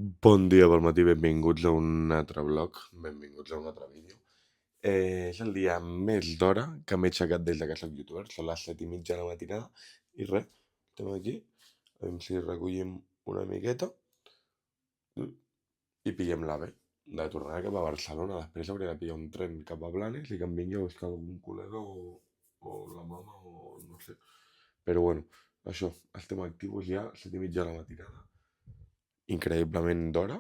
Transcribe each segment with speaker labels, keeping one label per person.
Speaker 1: Bon dia, bon matí, benvinguts a un altre vlog, benvinguts a un altre vídeo. És el dia més d'hora que m'he aixecat des que soc youtuber, són les 7:30 de la matinada, i res, estem aquí, a veure si recollim una miqueta i pillem l'AVE de tornar cap a Barcelona. Després hauré de pillar un tren cap a Blanes i que em vingui a buscar algun col·lega o la mama o no sé. Però bueno, això, estem actius ja, 7:30 de la matinada, increïblement d'hora,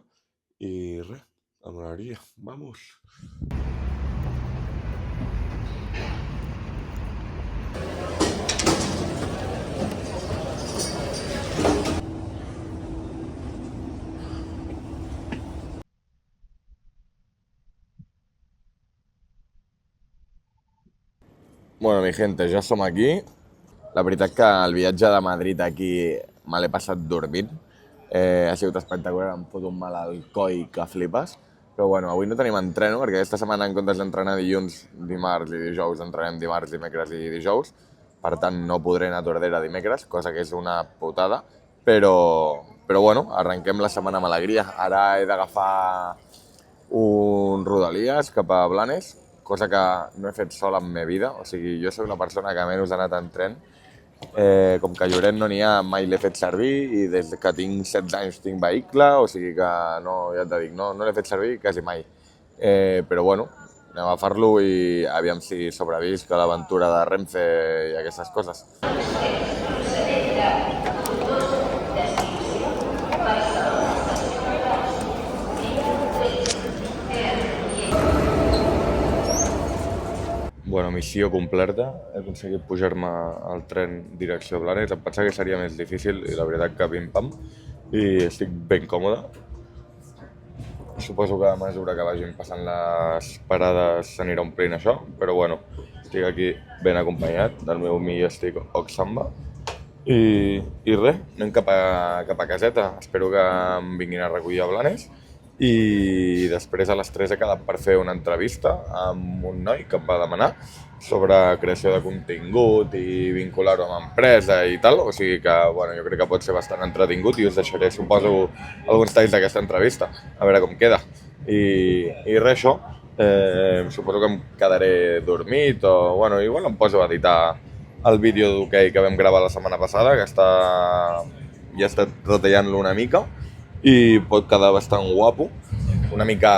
Speaker 1: i res, amb l'alegria, vamos! Bueno, mi gente, ja som aquí. La veritat que el viatge de Madrid aquí me l'he passat dormint. Ha sigut espectacular, em foto un mal al coll que flipes. Però bueno, avui no tenim entreno, perquè aquesta setmana en comptes d'entrenar dilluns, dimarts i dijous, entrenem dimarts, dimecres i dijous. Per tant, no podré anar a Tordera dimecres, cosa que és una putada. Però bueno, arrenquem la setmana amb alegria. Ara he d'agafar un Rodalies cap a Blanes, cosa que no he fet sol en la meva vida. O sigui, jo soc una persona que menys ha anat en tren. Com que a Lloret no n'hi ha, mai l'he fet servir, i des que tinc 16 anys tinc vehicle, o sigui que no, ja et dic, no l'he fet servir quasi mai. Però bueno, anem a agafar-lo i aviam si sobrevisc a l'aventura de Renfe i aquestes coses. Bueno, missió completa, he aconseguit pujar-me al tren direcció Blanes. Em pensava que seria més difícil i la veritat que pim-pam, i estic ben còmode. Suposo que a mesura que vagin passant les parades s'anirà omplint això, però bueno, estic aquí ben acompanyat del meu millor estic Oxamba. I res, anem cap a caseta. Espero que em vinguin a recollir a Blanes. I després a les 3 he quedat per fer una entrevista amb un noi que em va demanar sobre creació de contingut i vincular-ho amb empresa i tal, o sigui que bueno, jo crec que pot ser bastant entretingut i us deixaré, suposo, alguns talls d'aquesta entrevista, a veure com queda. I res, això, suposo que em quedaré dormit o, bueno, igual em poso a editar el vídeo d'hoquei que vam gravar la setmana passada, que ja he estat retallant-lo una mica, i pot quedar bastant guapo, una mica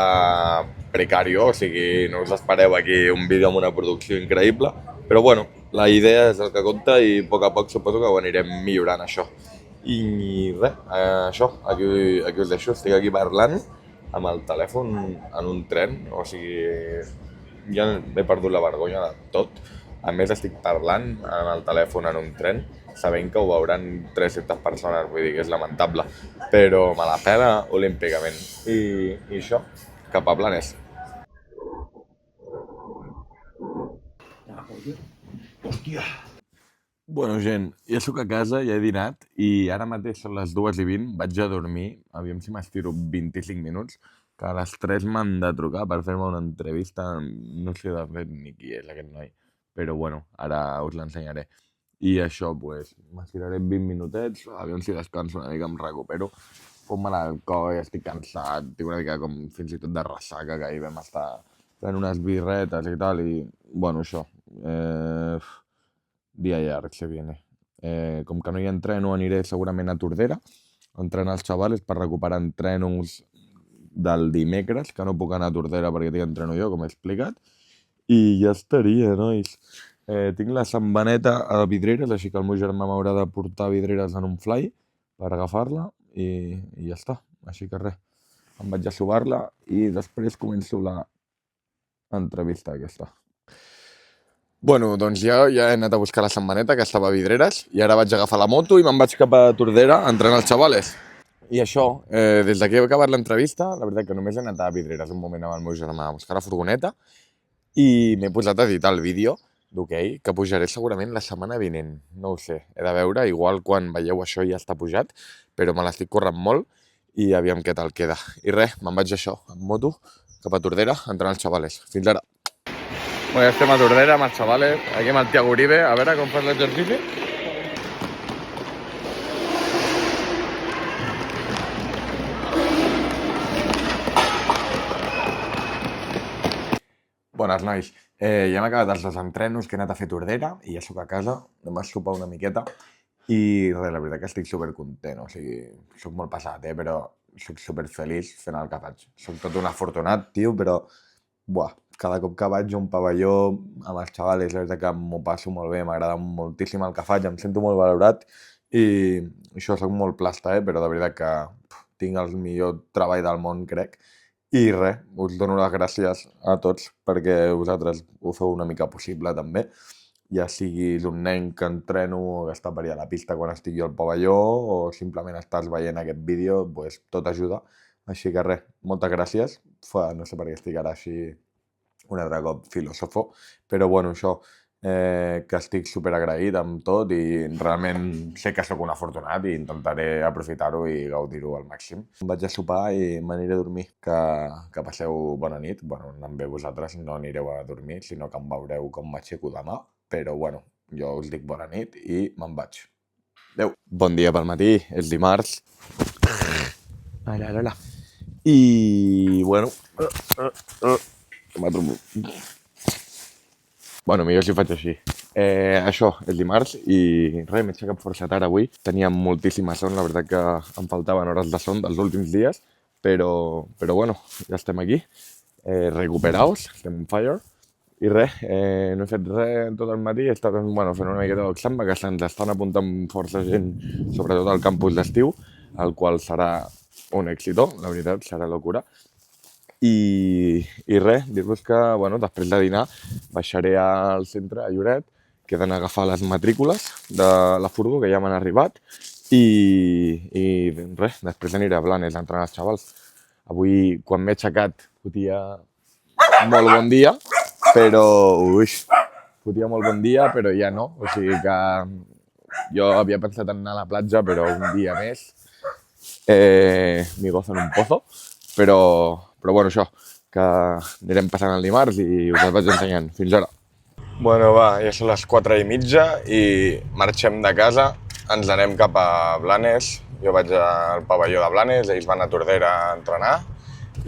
Speaker 1: precario, o sigui, no us espereu aquí un vídeo amb una producció increïble, però bueno, la idea és el que compta i a poc suposo que ho anirem millorant, això. I res, això, aquí us deixo, estic aquí parlant amb el telèfon en un tren, o sigui, ja he perdut la vergonya de tot. A més, estic parlant en el telèfon en un tren, sabent que ho veuran 300 persones, vull dir que és lamentable, però me la pela olímpicament. I això, cap a Blanes. Hòstia! Bueno, gent, ja soc a casa, ja he dinat, i ara mateix són les 2:20, vaig a dormir, aviam si m'estiro 25 minuts, que a les 3 m'han de trucar per fer-me una entrevista, no sé de fet ni qui és aquest noi, però bueno, ara us l'ensenyaré. I això, pues, m'estiraré 20 minutets, aviam si descanso una mica, em recupero, fot-me el coll, estic cansat, tinc una mica com fins i tot de ressaca, que ahir vam estar fent unes birretes i tal, i bueno, això, dia llarg se viene. Com que no hi entreno, aniré segurament a Tordera, a entrenar els xavales per recuperar entrenos del dimecres, que no puc anar a Tordera perquè tinc entreno jo, com he explicat, i ja estaria, nois. Tinc la sambaneta a Vidreres, així que el meu germà m'haurà de portar Vidreres en un fly per agafar-la i ja està. Així que res, em vaig a subar-la i després començo la entrevista aquesta. Bueno, doncs ja he anat a buscar la sambaneta, que estava a Vidreres, i ara vaig agafar la moto i me'n vaig cap a Tordera a entrenar els xavales. I això, des que he acabat l'entrevista, la veritat que només he anat a Vidreres un moment amb el meu germà a buscar la furgoneta i m'he posat a editar el vídeo d'hoquei, que pujaré segurament la setmana vinent. No ho sé, he de veure, igual quan veieu això ja està pujat, però me l'estic corrent molt i aviam què tal queda. I res, me'n vaig això, amb moto, cap a Tordera, a entrenar els xavales. Fins ara. Bueno, ja estem a Tordera amb els xavales, aquí amb el Tiago Uribe, a veure com fas l'exercici. Bones, nois. Ja hem acabat els 2 entrenos, que he anat a fer Tordera i ja soc a casa, anem a sopar una miqueta i res, la veritat que estic supercontent, o sigui, soc molt passat, però soc superfeliç fent el que faig. Soc tot un afortunat, tio, però cada cop que vaig a un pavelló amb els xavals, la veritat que m'ho passo molt bé, m'agrada moltíssim el que faig, em sento molt valorat i això, soc molt plasta, però de veritat que tinc el millor treball del món, crec. I res, us dono les gràcies a tots perquè vosaltres ho feu una mica possible també. Ja siguis un nen que entreno o que està per allà a la pista quan estigui al pavelló o simplement estàs veient aquest vídeo, doncs tot ajuda. Així que res, moltes gràcies. No sé per què estic ara així un altre cop filòsofo, però bueno, això, que estic superagraït amb tot i realment sé que sóc un afortunat i intentaré aprofitar-ho i gaudir-ho al màxim. Em vaig a sopar i m'aniré a dormir. Que passeu bona nit. Bueno, anant bé vosaltres, no anireu a dormir, sinó que em veureu com m'aixeco demà. Però bueno, jo us dic bona nit i me'n vaig. Adéu. Bon dia pel matí, és dimarts. Hola. I bueno... Bueno, millor si ho faig així. Això, és dimarts i res, m'he aixecat força tard avui. Tenia moltíssima son, la veritat que em faltaven hores de son dels últims dies, però bueno, ja estem aquí, recuperaos, estem on fire. I res, no he fet res tot el matí, he estat fent una miqueta d'Oxamba, que se'ns estan apuntant força gent, sobretot al campus d'estiu, el qual serà un èxito, la veritat, serà locura. I res, dir-vos que després de dinar baixaré al centre, a Lloret, que he d'anar a agafar les matrícules de la furgo, que ja m'han arribat, i res, després aniré a Blanes a entrenar els xavals. Avui, quan m'he aixecat, fotia molt bon dia, però ja no. O sigui que jo havia pensat en anar a la platja, però un dia més m'hi gozo en un pozo. Però bueno, això, que anirem passant el dimarts i us el vaig ensenyant. Fins ara. Bueno, ja són les 4:30 i marxem de casa. Ens anem cap a Blanes. Jo vaig al pavelló de Blanes, ells van a Tordera a entrenar.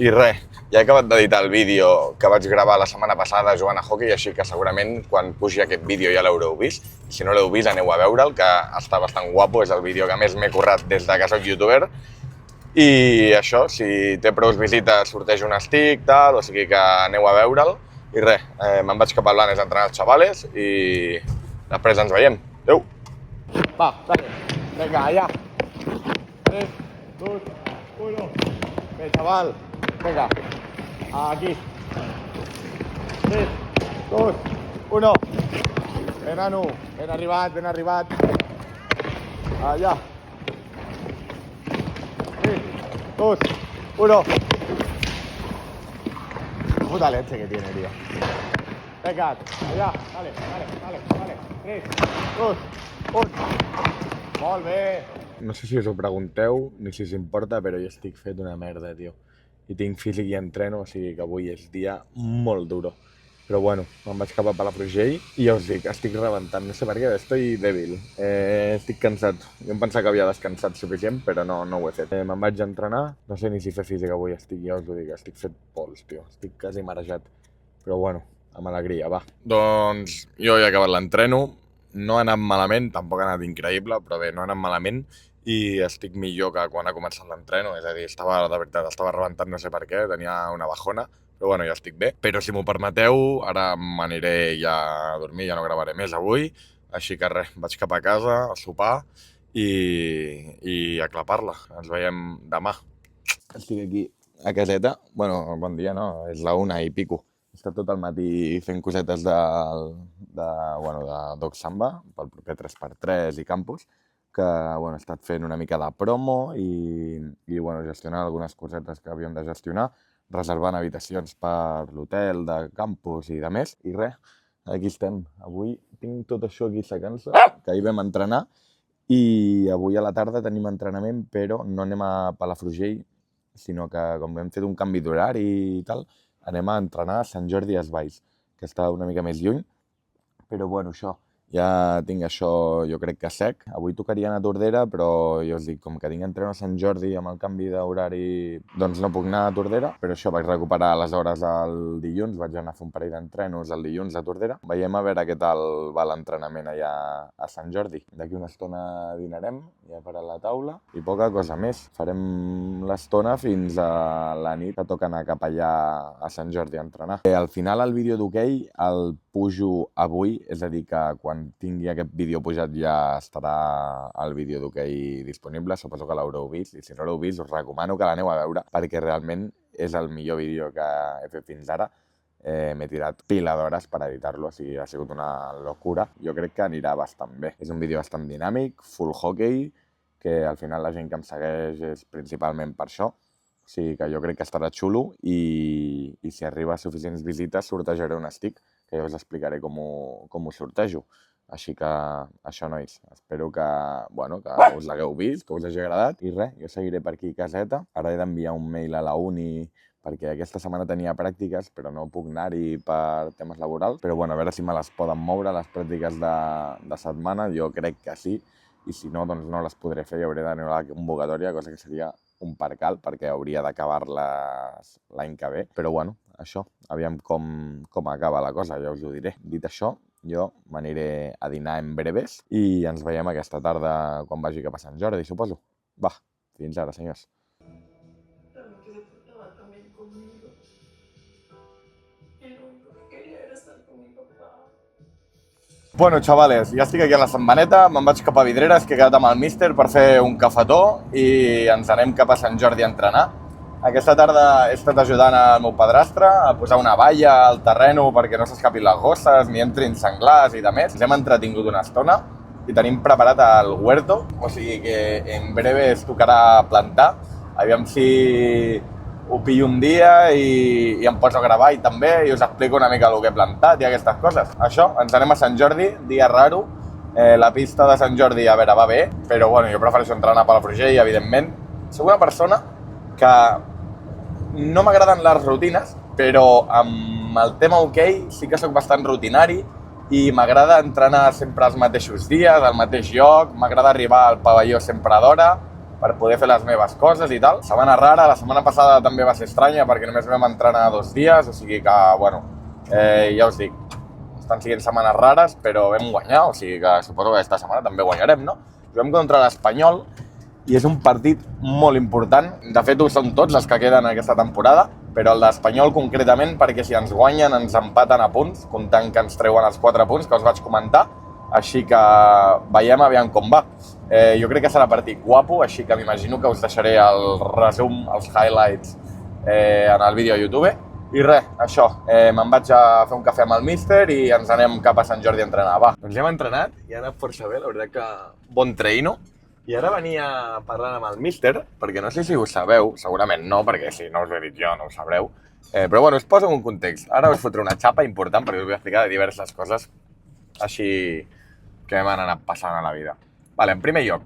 Speaker 1: I res, ja he acabat d'editar el vídeo que vaig gravar la setmana passada jugant a hoquei, així que segurament quan pugi aquest vídeo ja l'haureu vist. Si no l'heu vist, aneu a veure'l, que està bastant guapo, és el vídeo que més m'he currat des de que soc youtuber. I això, si té prou visites, sorteix un stick, tal, o sigui que aneu a veure'l. I res, me'n vaig cap a Blanes a entrenar els xavales i després ens veiem. Adéu! Va, dale, venga, allá. 3, 2, 1. Ve, chaval, venga, aquí. 3, 2, 1. Ven, Anu, ben arribat. Allá. 3, 2, 1. Puta leche que tiene, tío. Venga, allá, dale. 3, 2, 1. Molt bé. No sé si us ho pregunteu, ni si us importa, però jo estic fet una merda, tio. I tinc físic i entreno, o sigui que avui és dia molt duro. Però bueno, me'n vaig cap a Palafrugell i ja us dic, estic rebentant, no sé per què, estoy dèbil. Estic cansat. Jo em pensava que havia descansat suficient, però no ho he fet. Me'n vaig a entrenar, no sé ni si fer físic avui estic, ja us ho dic, estic fet pols, tio. Estic quasi marejat. Però bueno, amb alegria, va. Doncs jo ja he acabat l'entreno, no ha anat malament, tampoc ha anat increïble, però bé, no ha anat malament i estic millor que quan ha començat l'entreno, és a dir, de veritat, estava rebentat, no sé per què, tenia una bajona, però bueno, ja estic bé. Però si m'ho permeteu, ara m'aniré ja a dormir, ja no gravaré més avui, així que res, vaig cap a casa a sopar i a clapar-la. Ens veiem demà. Estic aquí a caseta, bueno, bon dia, no? És la 1 i pico. He estat tot el matí fent cosetes d'Oxamba, pel proper 3x3 i campus, que he estat fent una mica de promo i gestionant algunes cosetes que havíem de gestionar, reservant habitacions per l'hotel de campus i de més, i res, aquí estem. Avui tinc tot això aquí secant-se, que ahir vam entrenar, i avui a la tarda tenim entrenament, però no anem a Palafrugell, sinó que com hem fet un canvi d'horari i tal, anem a entrenar a Sant Jordi Desvalls, que està una mica més lluny, però bueno, això, Ja tinc això, jo crec que sec. Avui tocaria anar a Tordera, però jo us dic, com que tinc entreno a Sant Jordi amb el canvi d'horari, doncs no puc anar a Tordera. Però això, vaig recuperar les hores el dilluns, vaig anar a fer un parell d'entrenos el dilluns a Tordera. Veiem a veure què tal va l'entrenament allà a Sant Jordi. D'aquí una estona dinarem, ja per a la taula, i poca cosa més. Farem l'estona fins a la nit, que toca anar cap allà a Sant Jordi a entrenar. Al final el vídeo d'hoquei el pujo avui, és a dir, que quan tingui aquest vídeo pujat ja estarà el vídeo d'hoquei disponible, suposo que l'haureu vist, i si no l'heu vist us recomano que l'aneu a veure, perquè realment és el millor vídeo que he fet fins ara. M'he tirat pila d'hores per editar-lo, o sigui, ha sigut una locura. Jo crec que anirà bastant bé. És un vídeo bastant dinàmic, full hockey, que al final la gent que em segueix és principalment per això. O sigui que jo crec que estarà xulo i si arriba a suficients visites sortejaré un stick, que ja us explicaré com ho sortejo. Així que això, nois, espero que us l'hagueu vist, que us hagi agradat. I res, jo seguiré per aquí a caseta. Ara he d'enviar un mail a la uni perquè aquesta setmana tenia pràctiques, però no puc anar-hi per temes laborals. Però bueno, a veure si me les poden moure, les pràctiques de setmana. Jo crec que sí, i si no, doncs no les podré fer i hauré d'anar a la convocatòria, cosa que seria un percal, perquè hauria d'acabar-les l'any que ve. Però bueno, això, aviam com acaba la cosa, ja us ho diré. Dit això, jo m'aniré a dinar en breves i ens veiem aquesta tarda quan vagi cap a Sant Jordi, suposo. Va, fins ara, senyors.
Speaker 2: Realmente se portaba también conmigo. Y lo único que quería era estar con mi papá.
Speaker 1: Bueno, xavales, ja estic aquí a la setmaneta, me'n vaig cap a Vidreres, que he quedat amb el míster per fer un cafetó i ens anem cap a Sant Jordi a entrenar. Aquesta tarda he estat ajudant el meu padrastre a posar una valla al terreno perquè no s'escapin les gosses, ni entrin senglars i de més. Ens hem entretingut una estona i tenim preparat el huerto, o sigui que en breve es tocarà plantar. Aviam si ho pillo un dia i em poso a gravar i també i us explico una mica el que he plantat i aquestes coses. Això, ens anem a Sant Jordi, dia raro. La pista de Sant Jordi, a veure, va bé, però bueno, jo prefereixo entrenar a Palafrugell, evidentment. Soc una persona que no m'agraden les rutines, però amb el tema hoquei sí que sóc bastant rutinari i m'agrada entrenar sempre els mateixos dies, al mateix lloc, m'agrada arribar al pavelló sempre d'hora per poder fer les meves coses i tal. Setmana rara, la setmana passada també va ser estranya perquè només vam entrenar 2 dies, o sigui que, bueno, ja us dic, estan sent setmanes rares, però vam guanyar, o sigui que suposo que aquesta setmana també guanyarem, no? Juguem contra l'Espanyol i és un partit molt important. De fet, ho són tots els que queden aquesta temporada, però el d'Espanyol concretament, perquè si ens guanyen ens empaten a punts, comptant que ens treuen els 4 punts que us vaig comentar, així que veiem aviam com va. Jo crec que serà partit guapo, així que m'imagino que us deixaré el resum, els highlights en el vídeo a YouTube. I res, això, me'n vaig a fer un cafè amb el míster i ens anem cap a Sant Jordi a entrenar. Va, doncs ja hem entrenat i ha anat força bé, la veritat que bon treino. I ara venia parlant amb el míster, perquè no sé si ho sabeu, segurament no, perquè si no us ho he dit jo no ho sabreu, però bueno, us poso en un context. Ara us fotré una xapa important perquè us vull explicar diverses coses així que m'han anat passant a la vida. Vale, en primer lloc,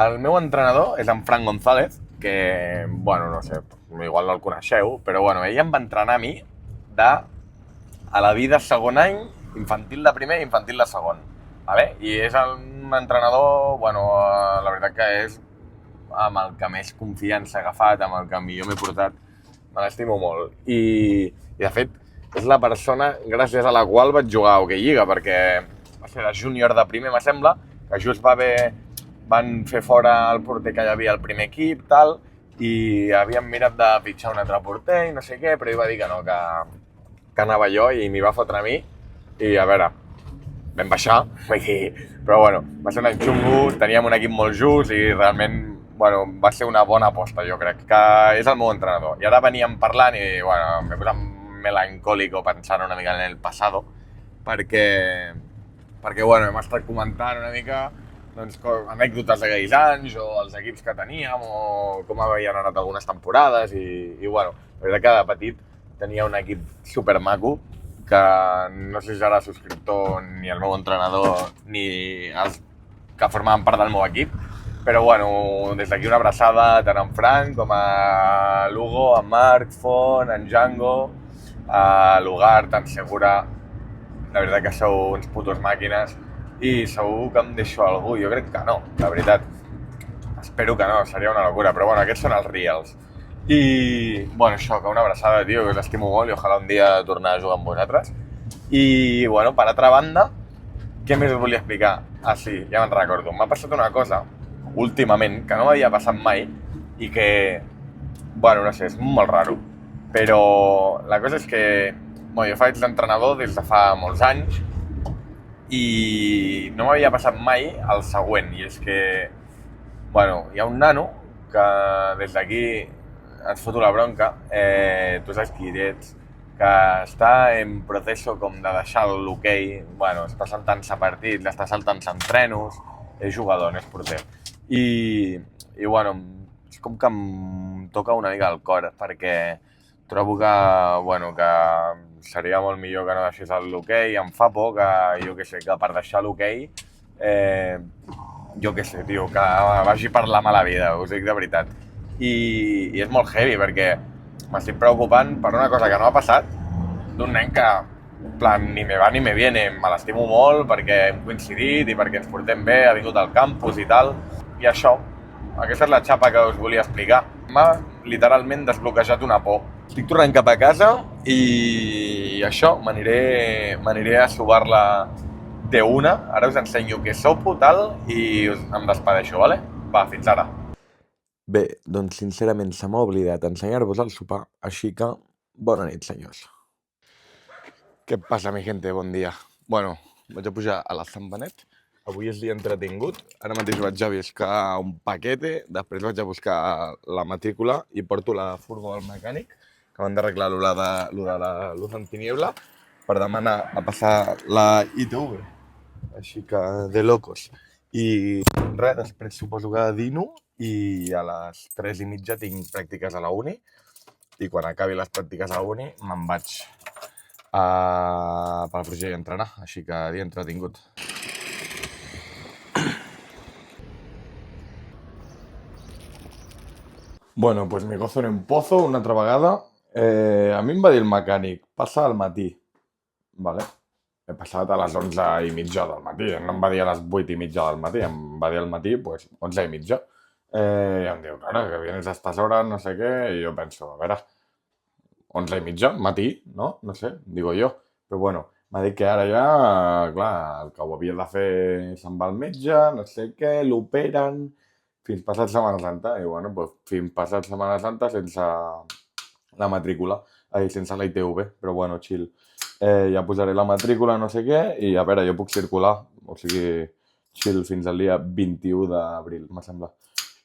Speaker 1: el meu entrenador és en Fran González, que, bueno, no sé, igual no el coneixeu, però bueno, ell em va entrenar a mi a la vida segon any, infantil de primer i infantil de segon. Vale? I és un entrenador, bueno, la veritat que és amb el que més confiança he agafat, amb el que millor m'he portat, me l'estimo molt. I de fet, és la persona gràcies a la qual vaig jugar a Hockey Lliga, perquè va ser de júnior de primer, me sembla, que just van fer fora el porter que hi havia al primer equip, tal, i havíem mirat de fitxar un altre porter i no sé què, però ell va dir que no, que anava jo i m'hi va fotre a mi. I a veure, vam baixar, però bueno, va ser un any xungo, teníem un equip molt just i realment, bueno, va ser una bona aposta, jo crec, que és el meu entrenador. I ara veníem parlant i, bueno, m'he posat melancòlico pensant una mica en el passado, perquè bueno, hem estat comentant una mica doncs, anècdotes d'aquells anys o els equips que teníem o com havien anat algunes temporades i bueno, la veritat que de petit tenia un equip supermaco que no sé si serà subscriptor ni el meu entrenador ni els que formaven part del meu equip, però bueno, des d'aquí una abraçada tant en Frank com a l'Hugo, en Marc, Font, en Django, a l'Ugart, en Segura, la veritat que sou uns putos màquines i segur que em deixo algú, jo crec que no, la veritat. Espero que no, seria una locura, però bueno, aquests són els reals. I, bueno, això, que una abraçada, tio, que us estimo molt i ojalà un dia tornar a jugar amb vosaltres. I, bueno, per altra banda, què més us volia explicar? Ah, sí, ja me'n recordo. M'ha passat una cosa, últimament, que no m'havia passat mai i que, bueno, no sé, és molt raro. Però la cosa és que, bueno, jo faig d'entrenador des de fa molts anys i no m'havia passat mai el següent, i és que, bueno, hi ha un nano que des d'aquí et foto la bronca, tu saps qui ets, que està en procés com de deixar l'hoquei, bueno, està saltant-se partits, està saltant-se entrenos, és jugador, no és porter. I bueno, és com que em toca una mica el cor, perquè trobo que, bueno, que seria molt millor que no deixés l'hoquei, em fa por que, jo què sé, que per deixar l'hoquei, jo què sé, tio, que vagi per la mala vida, us dic de veritat. I és molt heavy, perquè m'estic preocupant per una cosa que no ha passat, d'un nen que, en plan, ni me va ni me viene, me l'estimo molt perquè hem coincidit i perquè ens portem bé, ha vingut al campus i tal, i això, aquesta és la xapa que us volia explicar. M'ha literalment desbloquejat una por. Estic tornant cap a casa i això, m'aniré a sobar-la d'una, ara us ensenyo què sopo, tal, i em despedeixo, vale? Va, fins ara. Bé, doncs sincerament se m'ha oblidat ensenyar-vos el sopar, així que bona nit, senyors. Què passa, mi gente? Bon dia. Bueno, vaig a pujar a la Zampanet. Avui és dia entretingut. Ara mateix vaig a buscar un paquete, després vaig a buscar la matrícula i porto la furgo al mecànic, que m'han d'arreglar lo de la luz antiniebla, per demanar a passar la ITV. Així que de locos. I res, després suposo que dino i a les 3:30 tinc pràctiques a la uni i quan acabi les pràctiques a la uni me'n vaig a Palafrugell a entrenar, així que dia entretingut. Bueno, pues me gozo en un pozo una altra vegada. A mi em va dir el mecànic, passa al matí, vale? He passat a les 11:30 del matí, no em va dir a les 8:30 del matí, em va dir al matí, pues 11:30. I em diu, claro, que vienes a estas horas, no sé què, i jo penso, a veure, 11:30, matí, no? No sé, digo jo. Però bueno, m'ha dit que ara ja, clar, el que ho havia de fer se'n va al metge, no sé què, l'operen, fins passat Setmana Santa, i bueno, pues, fins passat Setmana Santa sense la matrícula, sense la ITV, però bueno, chill. Ja posaré la matrícula, no sé què, i a veure, jo puc circular, o sigui, chill fins al dia 21 d'abril, me sembla.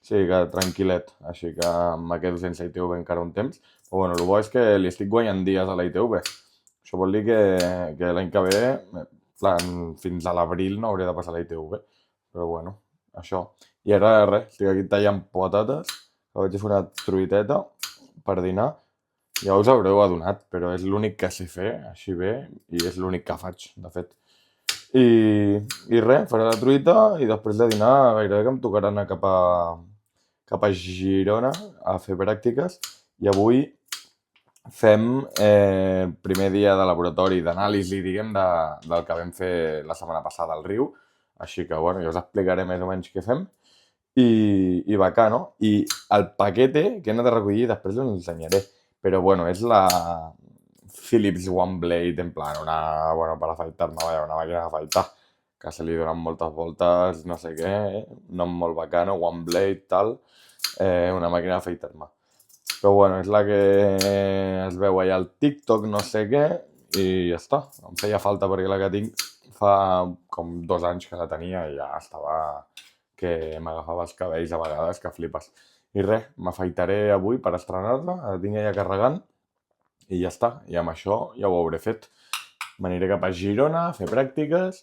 Speaker 1: Sí, que tranquil·let, així que me quedo sense ITV encara un temps. Però bueno, el bo és que li estic guanyant dies a la ITV. Això vol dir que l'any que ve, fins a l'abril no hauré de passar la ITV. Però bueno, això. I ara res, estic aquí tallant patates, que vaig a fer una truiteta per dinar. Ja us haureu adonat, però és l'únic que sé fer, així bé, i és l'únic que faig, de fet. I res, faré la truita i després de dinar gairebé que em tocarà anar cap a Girona a fer pràctiques i avui fem el primer dia de laboratori d'anàlisi, diguem, del que vam fer la setmana passada al riu. Així que, bueno, ja us explicaré més o menys què fem. I bacano. I el paquete que he anat a recollir després us ensenyaré. Però, bueno, és la Philips One Blade, en plan, bueno, per afaitar-me, una màquina d'afaitar, que se li donen moltes voltes, no sé què, nom molt bacano, One Blade, tal, una màquina d'afaitar-me. Però bueno, és la que es veu allà al TikTok, no sé què, i ja està. Em feia falta perquè la que tinc fa com 2 anys que la tenia i ja estava que m'agafava els cabells a vegades, que flipes. I res, m'afaitaré avui per estrenar-la, la tinc allà carregant, i ja està, i amb això ja ho hauré fet. M'aniré cap a Girona a fer pràctiques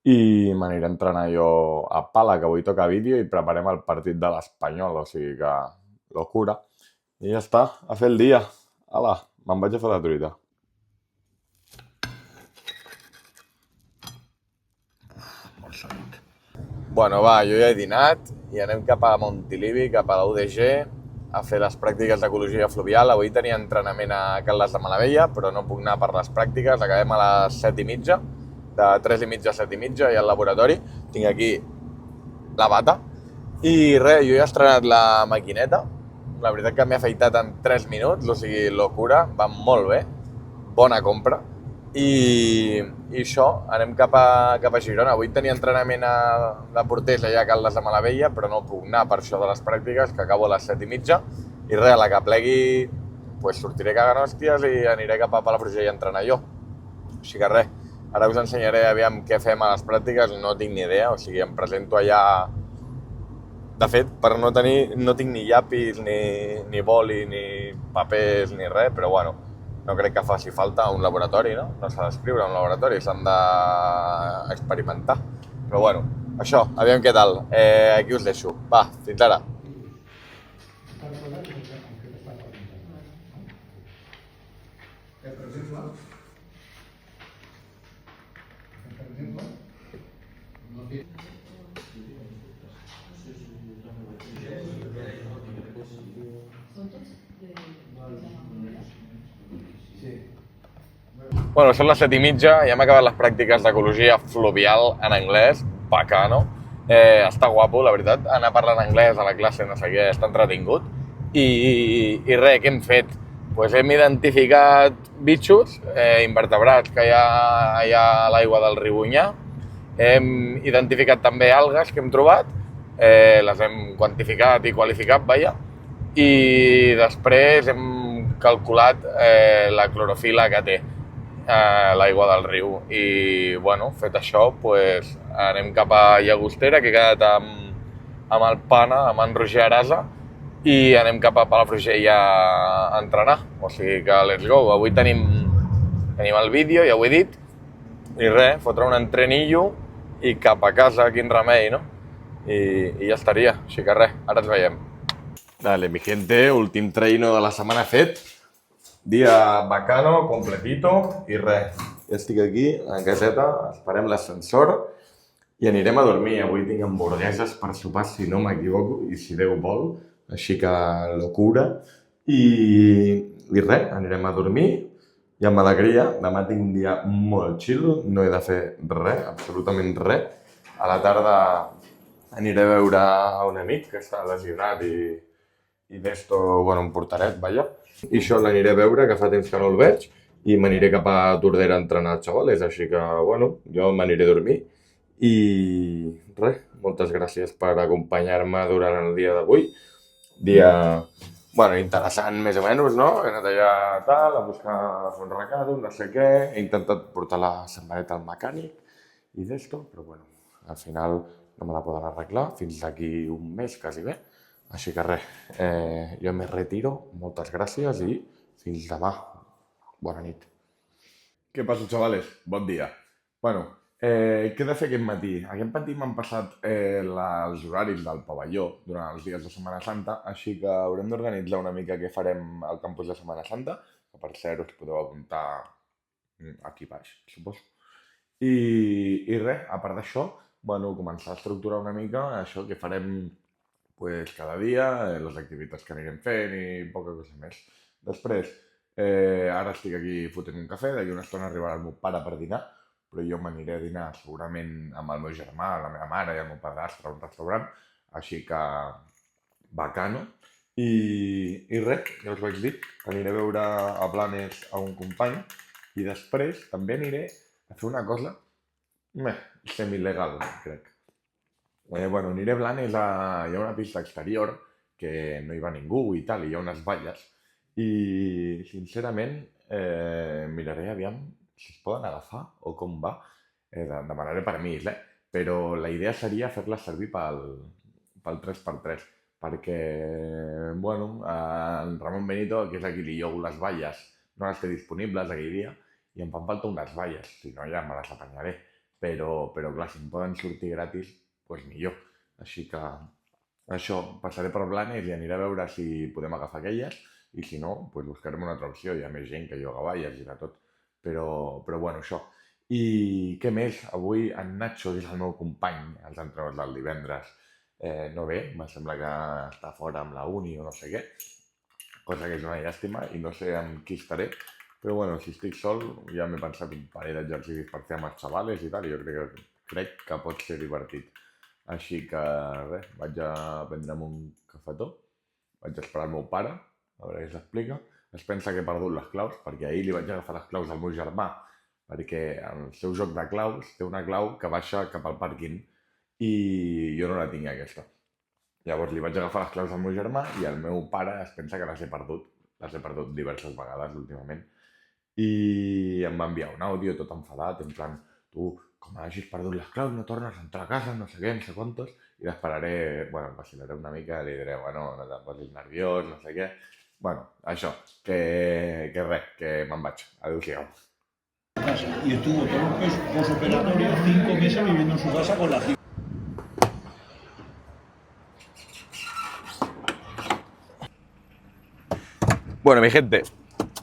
Speaker 1: i m'aniré a entrenar jo a Pala, que avui toca vídeo, i preparem el partit de l'Espanyol, o sigui que locura. I ja està, a fer el dia. Ala, me'n vaig a fer la truita. Molt sòlid. Bueno, va, jo ja he dinat i anem cap a Montilivi, cap a la UDG, a fer les pràctiques d'ecologia fluvial. Avui tenia entrenament a Caldes de Malavella, però no puc anar per les pràctiques, acabem a les 7:30. de 3:30 a 7:30 i al laboratori. Tinc aquí la bata. I res, jo ja he estrenat la maquineta. La veritat que m'he afeitat en 3 minuts, o sigui, locura, va molt bé. Bona compra. I això, anem cap a Girona. Avui tenia entrenament de porters allà a Caldes de Malavella, però no puc anar per això de les pràctiques, que acabo a les 7:30. I res, a la que plegui, pues sortiré cagant hòsties i aniré cap a Palafrugell a entrenar jo. Així que res, ara us ensenyaré aviam què fem a les pràctiques, no tinc ni idea, o sigui, em presento allà. De fet, per no tinc ni llapis, ni boli, ni papers, ni res, però bueno, no crec que faci falta un laboratori, no? No s'ha d'escriure a un laboratori, s'han d'experimentar. Però bueno, això, aviam què tal. Aquí us deixo. Va, fins ara. Bueno, són les 7:30, ja hem acabat les pràctiques d'ecologia fluvial en anglès, bacano. Està guapo, la veritat, anar parlant anglès a la classe, no sé què, està entretingut. I res, què hem fet? Pues hem identificat bitxos, invertebrats que hi ha a l'aigua del riu Onyar. Hem identificat també algues que hem trobat, les hem quantificat i qualificat, vaja. I després hem calculat la clorofil·la que té l'aigua del riu. I, bueno, fet això, pues, anem cap a Llagostera, que he quedat amb el pana, amb en Roger Arasa, i anem cap a Palafrugell a entrenar. O sigui que let's go. Avui tenim el vídeo, ja ho he dit, i res, fotre un entrenillo i cap a casa, quin remei, no? I ja estaria. Així que res, ara ens veiem. Dale, mi gente, últim treino de la setmana fet. Dia bacano, completito, i res. Ja estic aquí, a caseta, esperem l'ascensor i anirem a dormir. Avui tinc hamburgueses per sopar, si no m'equivoco, i si Déu vol. Així que locura. I res, anirem a dormir i amb alegria. Demà tinc un dia molt chill, no he de fer res, absolutament res. A la tarda aniré a veure a un amic que està lesionat i d'esto, bueno, un porteret, vaja. I això l'aniré a veure, que fa temps que no el veig, i m'aniré cap a Tordera a entrenar els xavales, així que, bueno, jo m'aniré a dormir. I res, moltes gràcies per acompanyar-me durant el dia d'avui. Dia, bueno, interessant més o menys, no? He anat allà tal, a buscar un recado, no sé què, he intentat portar la samarreta al mecànic i d'esto, però bueno, al final no me la poden arreglar fins d'aquí un mes, quasi bé. Així que res, jo me retiro, moltes gràcies i fins demà. Bona nit. Què passa, xavales? Bon dia. Bueno, què he de fer aquest matí? Aquest matí m'han passat els horaris del pavelló durant els dies de Setmana Santa, així que haurem d'organitzar una mica què farem al campus de Setmana Santa, que per cert us podeu apuntar aquí baix, suposo. I res, a part d'això, bueno, començar a estructurar una mica això que farem pues, cada dia, les activitats que anirem fent i poca cosa més. Després, ara estic aquí fotent un cafè, d'aquí una estona arribarà el meu pare per dinar, però jo m'aniré a dinar segurament amb el meu germà, la meva mare i el meu padrastre a un restaurant, així que bacano. I res, ja us vaig dir, aniré a veure a Blanes a un company i després també aniré a fer una cosa semi-legal, crec. Bueno, aniré a Blanes, hi ha una pista exterior que no hi va ningú i tal, i hi ha unes valles, i sincerament miraré aviam si es poden agafar o com va, demanaré permís, però la idea seria fer-les servir pel 3x3, perquè, bueno, en Ramon Benito, que és a qui li llogo les valles, no les té disponibles aquell dia, i em fan falta unes valles, si no ja me les apanyaré, però clar, si em poden sortir gratis, doncs millor. Així que això, passaré per Blanes i aniré a veure si podem agafar aquelles i si no, doncs buscarem una altra opció. Hi ha més gent que lloga valles i de tot. Però bueno, això. I què més? Avui en Nacho, que és el meu company, els entrenadors del divendres, no ve, em sembla que està fora amb la uni o no sé què, cosa que és una llàstima i no sé amb qui estaré, Però bueno, si estic sol, ja m'he pensat un parell d'exercicis per fer amb els xavales i tal, i jo crec que pot ser divertit. Així que res, vaig a prendre'm un cafetó, vaig a esperar el meu pare, a veure què s'explica. Es pensa que he perdut les claus, perquè ahir li vaig agafar les claus al meu germà, perquè el seu joc de claus té una clau que baixa cap al pàrquing i jo no la tinc aquesta. Llavors li vaig agafar les claus al meu germà i el meu pare es pensa que les he perdut. Les he perdut diverses vegades últimament. I em va enviar un àudio tot enfadat, en plan, tu, com hagis perdut les claus, no tornes a entrar a casa, no sé què, no sé quantos, i l'esperaré, bueno, em vacilaré una mica, li diré, bueno, no te'n posis nerviós, no sé què. Bueno, això, que res, que me'n vaig. Adéu-siau.
Speaker 3: Y estuvo todo posoperatorio 5 meses viviendo en su casa con la cita.
Speaker 1: Bueno, mi gente,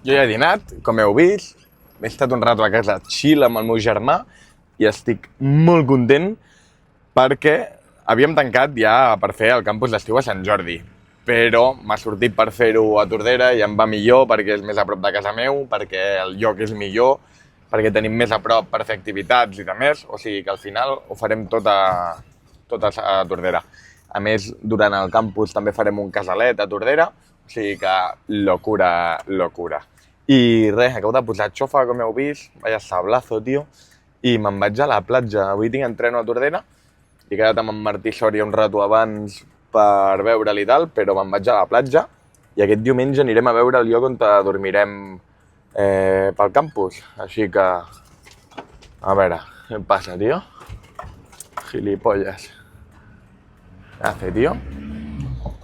Speaker 1: jo ja he dinat, com heu vist, he estat un rato a casa chill amb el meu germà i estic molt content perquè havíem tancat ja per fer el campus d'estiu a Sant Jordi, però m'ha sortit per fer-ho a Tordera i em va millor perquè és més a prop de casa meu, perquè el lloc és millor, perquè tenim més a prop per fer activitats i de més, o sigui que al final ho farem tot a Tordera. A més, durant el campus també farem un casalet a Tordera, o sigui que locura, locura. I res, acabo de posar xofa, com heu vist, vaya sablazo, tio, i me'n vaig a la platja. Avui tinc entreno a Tordera, he quedat amb en Martí Sòria un rato abans per veure'l i tal, però me'n vaig a la platja i aquest diumenge anirem a veure el lloc on dormirem pel campus. Així que, a veure, què em passa, tio? Gilipolles. Què hace, tio?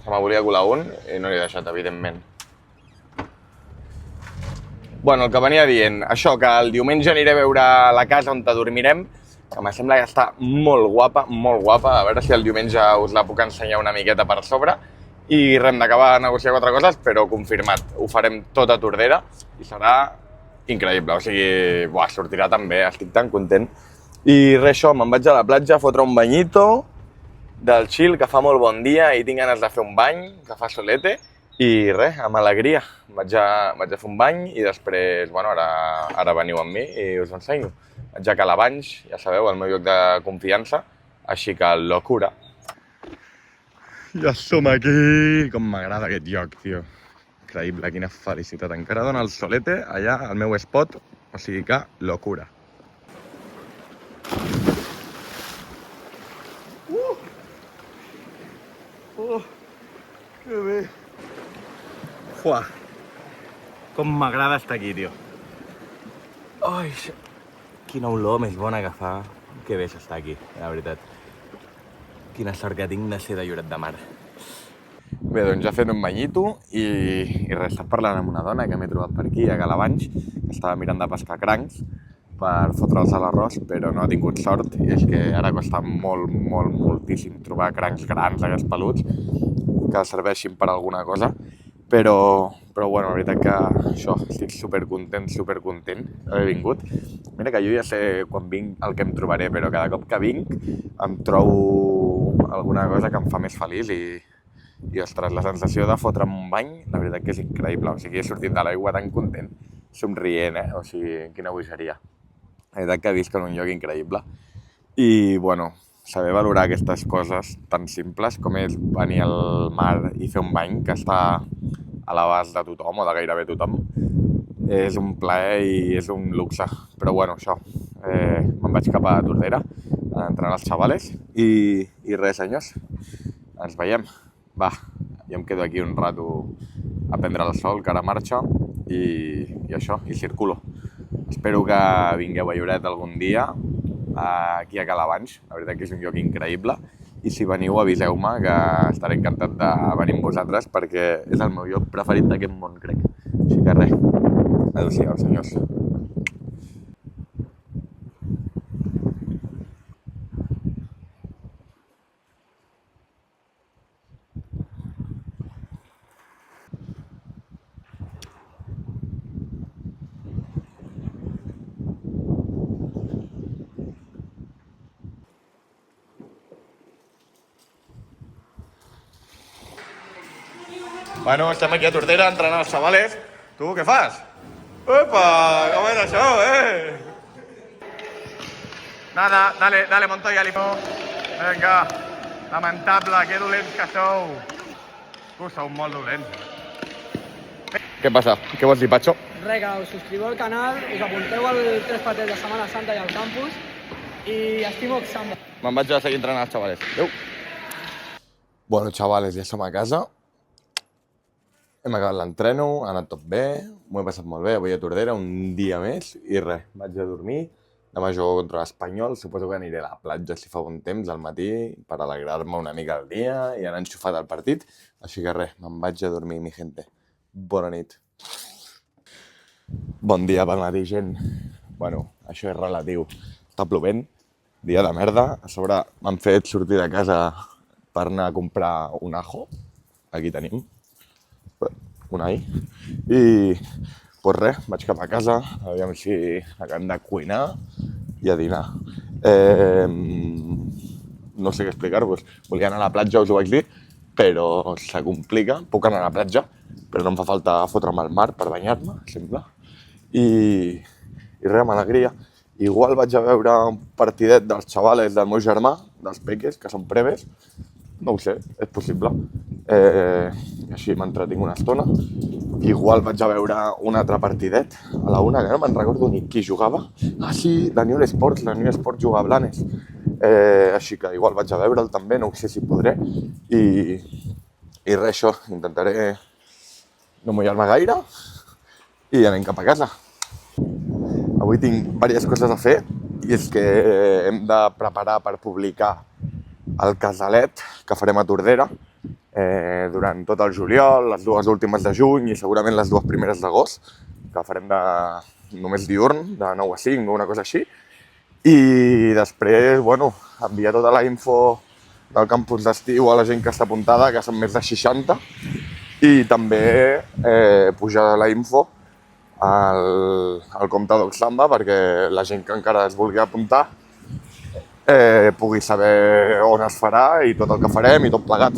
Speaker 1: Que me volia colar un i no l'he deixat, evidentment. Bueno, el que venia dient, això, que el diumenge aniré a veure la casa on dormirem, que me sembla que està molt guapa, a veure si el diumenge us la puc ensenyar una miqueta per sobre, i res, hem d'acabar de negociar 4 coses, però confirmat, ho farem tot a Tordera i serà increïble, o sigui, sortirà tan bé, estic tan content. I res, això, me'n vaig a la platja a fotre un banyito del chill, que fa molt bon dia i tinc ganes de fer un bany, que fa solete, i res, amb alegria, vaig a fer un bany i després, bueno, ara veniu amb mi i us ho ensenyo. Vaig a Calabanys, ja sabeu, el meu lloc de confiança, així que locura. Ja som aquí! Com m'agrada aquest lloc, tio. Increïble, quina felicitat. Encara dona el solete allà al meu spot, o sigui que locura. Que bé! Uah! Com m'agrada estar aquí, tio. Ai, quina olor més bona que fa. Que bé s'està aquí, la veritat. Quina sort que tinc de ser de Lloret de Mar. Bé, doncs ja he fet un banyito i res, estàs parlant amb una dona que m'he trobat per aquí, a Calabanys, que estava mirant de pescar crancs per fotre'ls a l'arròs, però no ha tingut sort, i és que ara costa moltíssim trobar crancs grans, aquests peluts, que serveixin per alguna cosa, però bueno, la veritat que això, estic supercontent d'haver vingut. Mira que jo ja sé quan vinc el que em trobaré, però cada cop que vinc em trobo alguna cosa que em fa més feliç i ostres, la sensació de fotre'm un bany, la veritat que és increïble. O sigui, he sortit de l'aigua tan content, somrient, o sigui, quina bogeria. La veritat que visc en un lloc increïble. I, bueno, saber valorar aquestes coses tan simples com és venir al mar i fer un bany que està a l'abast de tothom o de gairebé tothom, és un plaer i és un luxe. Però bueno, això, me'n vaig cap a Tordera a entrenar els xavales i res, senyors, ens veiem. Va, jo em quedo aquí un rato a prendre el sol, que ara marxa, i això, i circulo. Espero que vingueu a Lloret algun dia, aquí a Calabanys, la veritat que és un lloc increïble, i si veniu aviseu-me, que estaré encantat de venir amb vosaltres, perquè és el meu lloc preferit d'aquest món, crec. Així que res, adéu-siau, senyors. Bueno, estem aquí a Tordera entrenant els xavales. Tu, què fas? Opa, com és això, Nada, dale, Montoya, Vinga, lamentable, que dolents que sou. Sou molt dolents. Què passa? Què vols dir, Patxo?
Speaker 4: Res, que us subscriveu al canal, us apunteu al 3 patets de Setmana Santa i al campus i estimo Oxamba.
Speaker 1: Me'n vaig a seguir entrenant, xavales. Adéu. Bueno, xavales, ja som a casa. Hem acabat l'entreno, ha anat tot bé, m'ho he passat molt bé, avui a Tordera, un dia més, i res, vaig a dormir. Demà jugo contra l'Espanyol, suposo que aniré a la platja si fa bon temps al matí per alegrar-me una mica el dia i anar enxufat al partit. Així que res, me'n vaig a dormir, mi gente. Bona nit. Bon dia pel matí, gent. Bueno, això és relatiu. Està plovent, dia de merda. A sobre m'han fet sortir de casa per anar a comprar un ajo. Aquí tenim. Un all. I, pues res, vaig cap a casa, aviam si acabem de cuinar i a dinar. No sé què explicar-vos. Volia anar a la platja, us ho vaig dir, però se complica. Puc anar a la platja, però no em fa falta fotre'm al mar per banyar-me, sempre. I res, amb alegria. Igual vaig a veure un partidet dels xavales del meu germà, dels peques, que són preves. No ho sé, és possible. Així m'entretinc una estona. Igual vaig a veure un altre partidet a la una, que no me'n recordo ni qui jugava. Ah, sí, la New Sports juga a Blanes. Així que igual vaig a veure'l també, no ho sé si podré. I res, això, intentaré no mullar-me gaire i anem cap a casa. Avui tinc diverses coses a fer i és que hem de preparar per publicar el casalet que farem a Tordera durant tot el juliol, les dues últimes de juny i segurament les dues primeres d'agost, que farem només diurn, de 9 a 5 o una cosa així. I després, bueno, enviar tota la info del campus d'estiu a la gent que està apuntada, que són més de 60, i també pujar la info al compte d'Oxamba perquè la gent que encara es vulgui apuntar pugui saber on es farà i tot el que farem i tot plegat.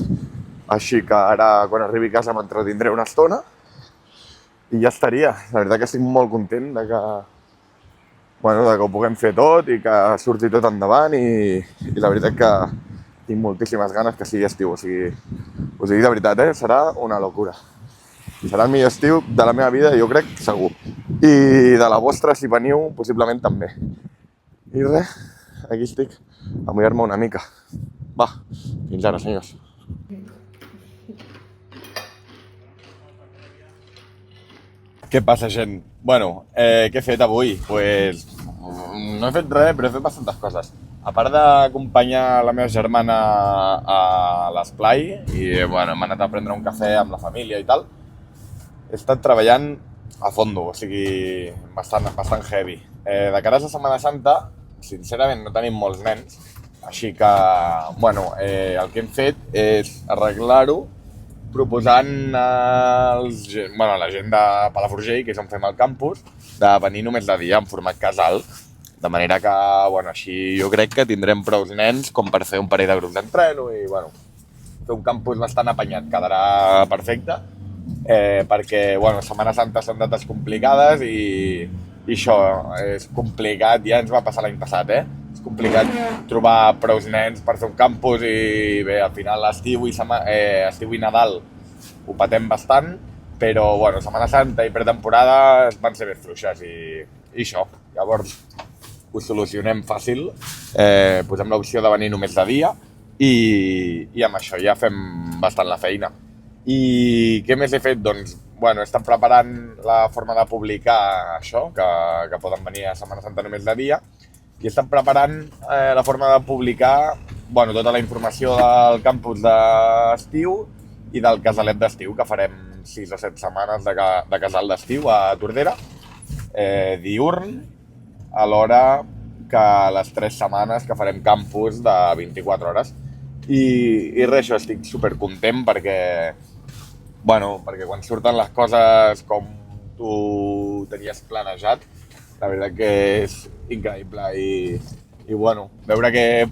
Speaker 1: Així que ara, quan arribi a casa, m'entretindré una estona i ja estaria. La veritat que estic molt content de que ho puguem fer tot i que surti tot endavant i la veritat que tinc moltíssimes ganes que sigui estiu. O sigui, us ho dic de veritat, serà una locura. Serà el millor estiu de la meva vida, jo crec, segur. I de la vostra, si veniu, possiblement també. I res, aquí estic, a mullar-me una mica. Va, fins ara, senyors. Què passa, gent? Bueno, què he fet avui? Pues no he fet res, però he fet bastantes coses. A part d'acompanyar la meva germana a l'esplai i bueno, hem anat a prendre un cafè amb la família i tal, he estat treballant a fondo, o sigui, bastant heavy. De cara a la Setmana Santa, sincerament no tenim molts nens, així que, bueno, el que hem fet és arreglar-ho proposant a la gent de Palafrugell, que és on fem el campus, de venir només de dia en format casal, de manera que, bueno, així jo crec que tindrem prou nens com per fer un parell de grups d'entreno i, bueno, fer un campus bastant apanyat, quedarà perfecte, perquè, bueno, Setmana Santa són dates complicades i això és complicat, ja ens va passar l'any passat, És complicat trobar prou nens per fer un campus i bé, al final estiu i Nadal ho patem bastant, però bueno, Setmana Santa i pretemporada van ser més fluixes i això. Llavors ho solucionem fàcil, posem l'opció de venir només de dia i amb això ja fem bastant la feina. I què més he fet? Doncs, bueno, he estat preparant la forma de publicar això, que poden venir a Setmana Santa només de dia, i he estat preparant la forma de publicar, bueno, tota la informació del campus d'estiu i del casalet d'estiu, que farem 6 o 7 setmanes de casal d'estiu a Tordera, diurn, alhora que les 3 setmanes que farem campus de 24 hores. I res, això, estic supercontent perquè quan surten les coses com tu tenies planejat, la veritat que és increïble i bueno, veure que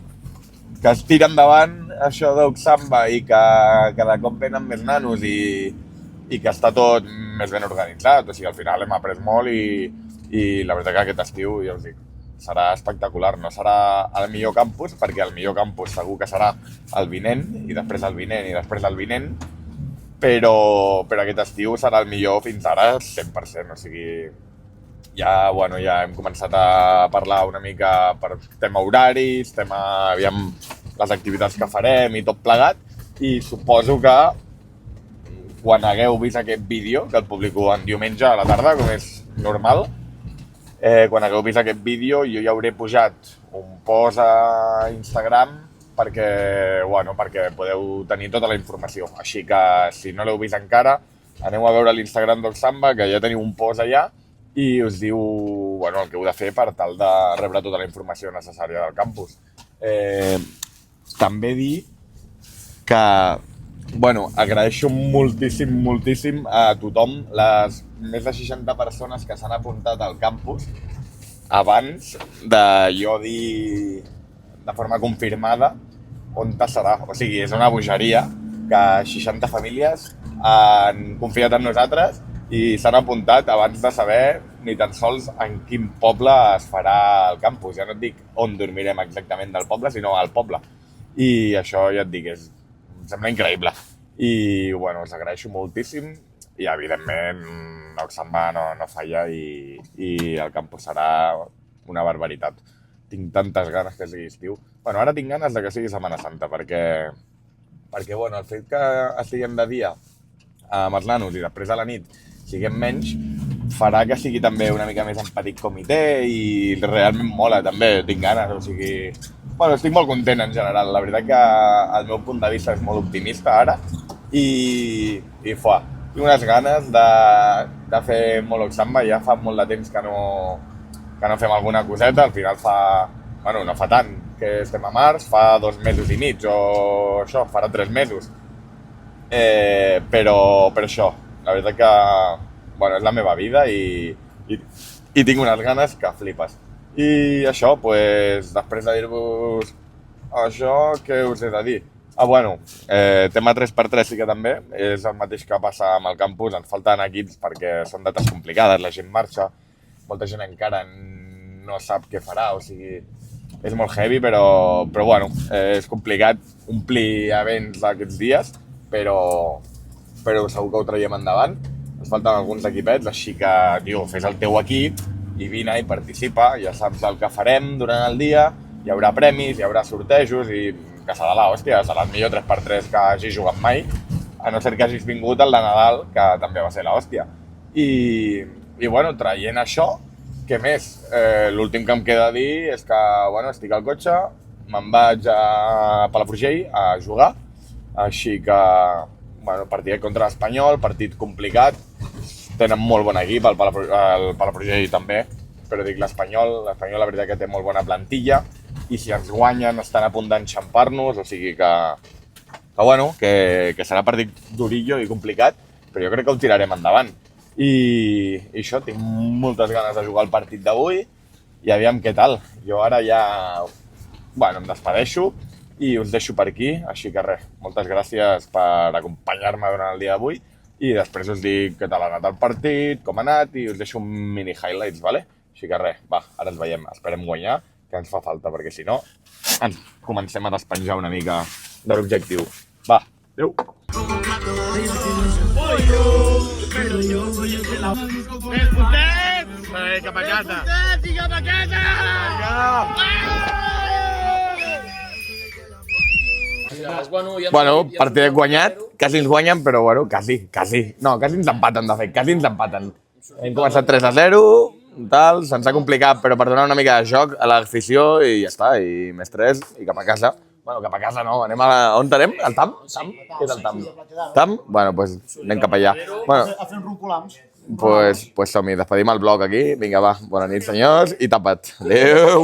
Speaker 1: es tira endavant això d'Oxamba i que cada cop venen més nanos i i que està tot més ben organitzat. O sigui, al final hem après molt i la veritat que aquest estiu, ja us dic, serà espectacular. No serà el millor campus, perquè el millor campus segur que serà el vinent, i després el vinent, i després el vinent, però aquest estiu serà el millor fins ara 100%. O sigui, ja hem començat a parlar una mica per tema horaris, aviam les activitats que farem i tot plegat, i suposo que quan hagueu vist aquest vídeo, que el publico en diumenge a la tarda, com és normal, quan hagueu vist aquest vídeo jo ja hauré pujat un post a Instagram perquè podeu tenir tota la informació. Així que si no l'heu vist encara, aneu a veure l'Instagram d'Oxamba, que ja teniu un post allà, i us diu el que heu de fer per tal de rebre tota la informació necessària del campus. També dir que agraeixo moltíssim a tothom, les més de 60 persones que s'han apuntat al campus abans de jo dir de forma confirmada on serà. O sigui, és una bogeria que 60 famílies han confiat en nosaltres i s'han apuntat abans de saber ni tan sols en quin poble es farà el campus. Ja no et dic on dormirem exactament del poble, sinó al poble. I això, ja et dic, em sembla increïble. I, us agraeixo moltíssim i, evidentment, Oxamba no falla i el campus serà una barbaritat. Tinc tantes ganes que sigui estiu. Ara tinc ganes de que sigui Setmana Santa, perquè el fet que estiguem de dia amb els nanos i després a la nit siguem menys, farà que sigui també una mica més en petit comitè i realment mola també, tinc ganes, o sigui... estic molt content en general, la veritat que el meu punt de vista és molt optimista ara i tinc unes ganes de fer molt Oxamba, ja fa molt de temps que no fem alguna coseta, al final no fa tant que estem a març, fa 2 mesos i mig o això, farà 3 mesos. Però això, la veritat que és la meva vida i tinc unes ganes que flipes. I això, després de dir-vos això, què us he de dir? Tema 3x3 sí que també, és el mateix que passa amb el campus, ens falten equips perquè són dates complicades, la gent marxa, molta gent encara no sap què farà, o sigui, és molt heavy, però és complicat omplir events aquests dies, però segur que ho traiem endavant. Ens falten alguns equipets, així que, fes el teu equip i vine i participa, ja saps el que farem durant el dia, hi haurà premis, hi haurà sortejos i que serà l'hòstia, serà el millor 3x3 que hagis jugat mai, a no ser que hagis vingut el de Nadal, que també va ser l'hòstia. I traient això, què més? L'últim que em queda dir és que, estic al cotxe, me'n vaig a Palafrugell a jugar, així que, partit contra l'Espanyol, partit complicat, tenen molt bon equip, el Palafrugell també, però dic l'Espanyol la veritat que té molt bona plantilla, i si ens guanyen estan a punt d'enxampar-nos, o sigui que serà partit durillo i complicat, però jo crec que ho tirarem endavant. I això, tinc moltes ganes de jugar el partit d'avui, i aviam què tal. Jo ara ja, em despedeixo i us deixo per aquí, així que res, moltes gràcies per acompanyar-me durant el dia d'avui, i després us dic què tal ha anat el partit, com ha anat, i us deixo un mini highlights, vale? Així que res, ara ens veiem, esperem guanyar, que ens fa falta, perquè si no, ens comencem a despenjar una mica de l'objectiu. Adéu! Cap a casa! Cap a casa! Partit guanyat, quasi ens guanyen, però quasi. No, quasi ens empaten, de fet, quasi ens empaten. Hem començat 3-0, se'ns ha complicat, però per donar una mica de joc a l'afició i ja està, i més 3 i cap a casa. Cap a casa no, anem on anem? Al TAM? Què és el TAM? TAM? Anem cap allà.
Speaker 3: A fer un roncolams.
Speaker 1: Som-hi, despedim el blog aquí. Vinga, bona nit, senyors, i tapa't. Adéu!